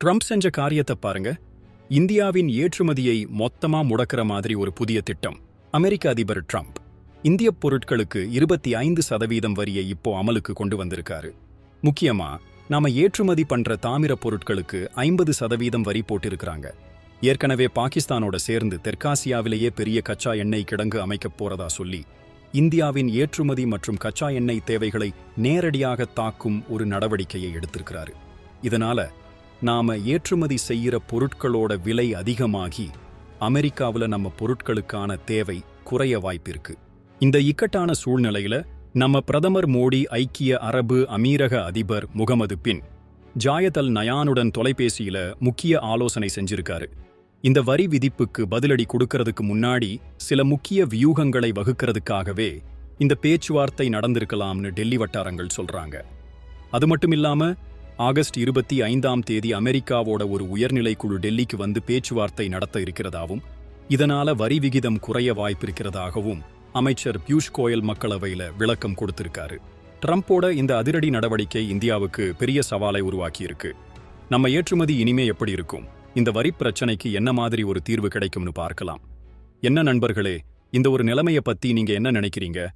Trump செஞ்ச காரியத்தை பாருங்க. இந்தியாவின் ஏற்றுமதியை மொத்தமா முடக்கிற மாதிரி ஒரு புதிய திட்டம். அமெரிக்க அதிபர் ட்ரம்ப் இந்திய பொருட்களுக்கு 25% வரியை இப்போ அமலுக்கு கொண்டு வந்திருக்காரு. முக்கியமா நாம ஏற்றுமதி பண்ற தாமிர பொருட்களுக்கு 50% வரி போட்டிருக்கிறாங்க. ஏற்கனவே பாகிஸ்தானோட சேர்ந்து தெற்காசியாவிலேயே பெரிய கச்சா எண்ணெய் கிடங்கு அமைக்கப் போறதா சொல்லி இந்தியாவின் ஏற்றுமதி மற்றும் கச்சா எண்ணெய் தேவைகளை நேரடியாக தாக்கும் ஒரு நடவடிக்கையை எடுத்திருக்கிறாரு. இதனால நாம ஏற்றுமதி செய்யற பொருட்களோட விலை அதிகமாகி அமெரிக்காவுல நம்ம பொருட்களுக்கான தேவை குறைய வாய்ப்பிருக்கு. இந்த இக்கட்டான சூழ்நிலையில நம்ம பிரதமர் மோடி ஐக்கிய அரபு அமீரக அதிபர் முகமது பின் ஜாயத் அல் நயானுடன் தொலைபேசியில முக்கிய ஆலோசனை செஞ்சிருக்காரு. இந்த வரி விதிப்புக்கு பதிலடி கொடுக்கறதுக்கு முன்னாடி சில முக்கிய வியூகங்களை வகுக்கிறதுக்காகவே இந்த பேச்சுவார்த்தை நடந்திருக்கலாம்னு டெல்லி வட்டாரங்கள் சொல்றாங்க. அது மட்டும் இல்லாம ஆகஸ்ட் 25 அமெரிக்காவோட ஒரு உயர்நிலை குழு டெல்லிக்கு வந்து பேச்சுவார்த்தை நடத்த இருக்கிறதாவும், இதனால வரி விகிதம் குறைய வாய்ப்பிருக்கிறதாகவும் அமைச்சர் பியூஷ் கோயல் மக்களவையில விளக்கம் கொடுத்திருக்காரு. ட்ரம்போட இந்த அதிரடி நடவடிக்கை இந்தியாவுக்கு பெரிய சவாலை உருவாக்கியிருக்கு. நம்ம ஏற்றுமதி இனிமே எப்படி இருக்கும்? இந்த வரி பிரச்சனைக்கு என்ன மாதிரி ஒரு தீர்வு கிடைக்கும்னு பார்க்கலாம். என்ன நண்பர்களே, இந்த ஒரு நிலைமையை பத்தி நீங்க என்ன நினைக்கிறீங்க?